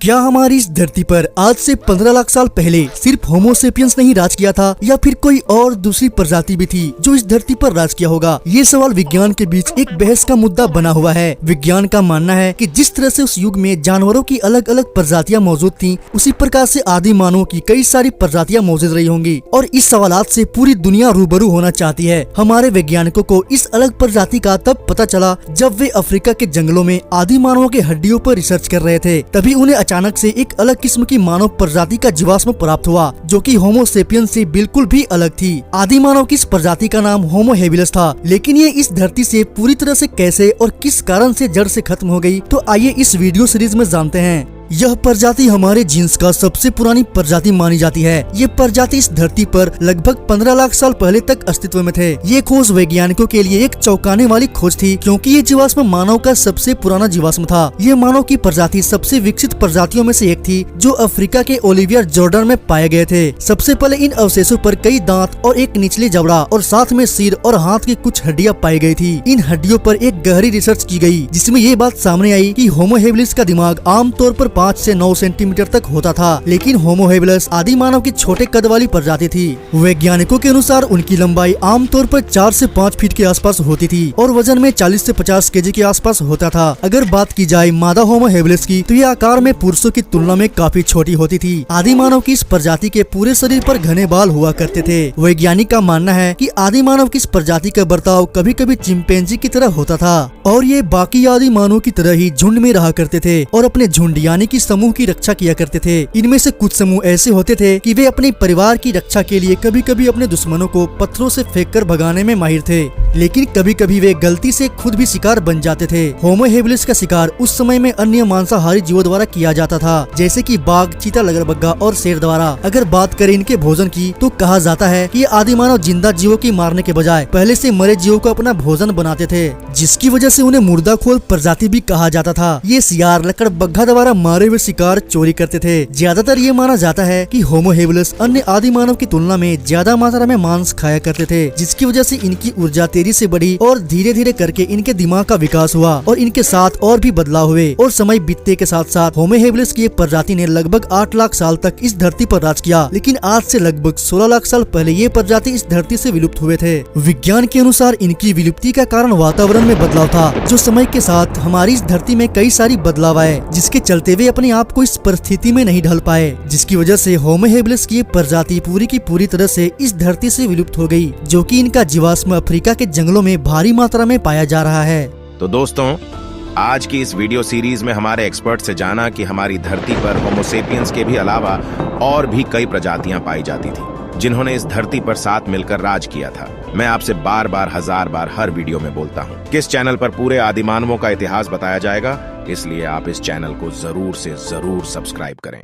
क्या हमारी इस धरती पर आज से 15 लाख साल पहले सिर्फ होमो सेपियंस ने ही राज किया था या फिर कोई और दूसरी प्रजाति भी थी जो इस धरती पर राज किया होगा? ये सवाल विज्ञान के बीच एक बहस का मुद्दा बना हुआ है। विज्ञान का मानना है कि जिस तरह से उस युग में जानवरों की अलग अलग प्रजातियां मौजूद थीं, उसी प्रकार से आदि मानवों की कई सारी प्रजातियां मौजूद रही होंगी और इस सवालात से पूरी दुनिया रूबरू होना चाहती है। हमारे वैज्ञानिकों को इस अलग प्रजाति का तब पता चला जब वे अफ्रीका के जंगलों में आदि मानवों के हड्डियों पर रिसर्च कर रहे थे। तभी उन्हें अचानक से एक अलग किस्म की मानव प्रजाति का जीवाश्म प्राप्त हुआ जो कि होमो सेपियंस से बिल्कुल भी अलग थी। आदि मानव की इस प्रजाति का नाम होमो हेबिलस था, लेकिन ये इस धरती से पूरी तरह से कैसे और किस कारण से जड़ से खत्म हो गई, तो आइए इस वीडियो सीरीज में जानते हैं। यह प्रजाति हमारे जीन्स का सबसे पुरानी प्रजाति मानी जाती है। ये प्रजाति इस धरती पर लगभग 15 लाख साल पहले तक अस्तित्व में थे। ये खोज वैज्ञानिकों के लिए एक चौंकाने वाली खोज थी, क्योंकि ये जीवाश्म मानव का सबसे पुराना जीवाश्म था। ये मानव की प्रजाति सबसे विकसित प्रजातियों में से एक थी जो अफ्रीका के ओलिविया जॉर्डन में पाए गए थे। सबसे पहले इन अवशेषों पर कई दांत और एक निचले जबड़ा और साथ में सिर और हाथ की कुछ हड्डियां पाई गई थी। इन हड्डियों पर एक गहरी रिसर्च की गई जिसमें ये बात सामने आई कि होमो हेबिलिस का दिमाग आमतौर पर 5 से 9 सेंटीमीटर तक होता था, लेकिन होमो हेबिलस आदि मानव की छोटे कद वाली प्रजाति थी। वैज्ञानिकों के अनुसार उनकी लंबाई आमतौर पर 4 से 5 फीट के आसपास होती थी और वजन में 40 से 50 केजी के आसपास होता था। अगर बात की जाए मादा होमो हेबिलस की, तो ये आकार में पुरुषों की तुलना में काफी छोटी होती थी। आदि मानव की इस प्रजाति के पूरे शरीर पर घने बाल हुआ करते थे। वैज्ञानिक का मानना है कि आदि मानव की इस प्रजाति का बर्ताव कभी कभी चिंपैंजी की तरह होता था और ये बाकी आदि मानव की तरह ही झुंड में रहा करते थे और अपने झुंड यानी कि समूह की रक्षा किया करते थे। इनमें से कुछ समूह ऐसे होते थे कि वे अपने परिवार की रक्षा के लिए कभी कभी अपने दुश्मनों को पत्थरों से फेंककर भगाने में माहिर थे, लेकिन कभी कभी वे गलती से खुद भी शिकार बन जाते थे। होमो हेबिलिस का शिकार उस समय में अन्य मांसाहारी जीवों द्वारा किया जाता था, जैसे कि बाघ, चीता, लगरबग्गा और शेर द्वारा। अगर बात करें इनके भोजन की, तो कहा जाता है कि आदि मानव जिंदा जीवों की मारने के बजाय पहले से मरे जीवों को अपना भोजन बनाते थे, जिसकी वजह से उन्हें मुर्दाखोर प्रजाति भी कहा जाता था। ये सियार लकड़बग्घा द्वारा मारे हुए शिकार चोरी करते थे। ज्यादातर ये माना जाता है कि होमो हेबिलिस अन्य आदि मानव की तुलना में ज्यादा मात्रा में मांस खाया करते थे, जिसकी वजह से इनकी ऊर्जा तेजी से बढ़ी और धीरे धीरे करके इनके दिमाग का विकास हुआ और इनके साथ और भी बदलाव हुए। और समय बीतते के साथ साथ होमो हेबिलिस की एक प्रजाति ने लगभग 8 लाख साल तक इस धरती पर राज किया, लेकिन आज से लगभग 16 लाख साल पहले ये प्रजाति इस धरती से विलुप्त हुए थे। विज्ञान के अनुसार इनकी विलुप्ति का कारण वातावरण में बदलाव था, जो समय के साथ हमारी इस धरती में कई सारी बदलाव आए, जिसके चलते वे अपने आप को इस परिस्थिति में नहीं ढल पाए, जिसकी वजह से होमो हेबिलिस की प्रजाति पूरी की पूरी तरह से इस धरती से विलुप्त हो गई, जो कि इनका जीवाश्म अफ्रीका के जंगलों में भारी मात्रा में पाया जा रहा है। तो दोस्तों, आज की इस वीडियो सीरीज में हमारे एक्सपर्ट से जाना कि हमारी धरती पर होमो सेपियंस के भी अलावा और भी कई प्रजातियां पाई जाती थी, जिन्होंने इस धरती पर साथ मिलकर राज किया था। मैं आपसे बार बार, हजार बार हर वीडियो में बोलता हूँ कि इस चैनल पर पूरे आदिमानवों का इतिहास बताया जाएगा, इसलिए आप इस चैनल को जरूर से जरूर सब्सक्राइब करें।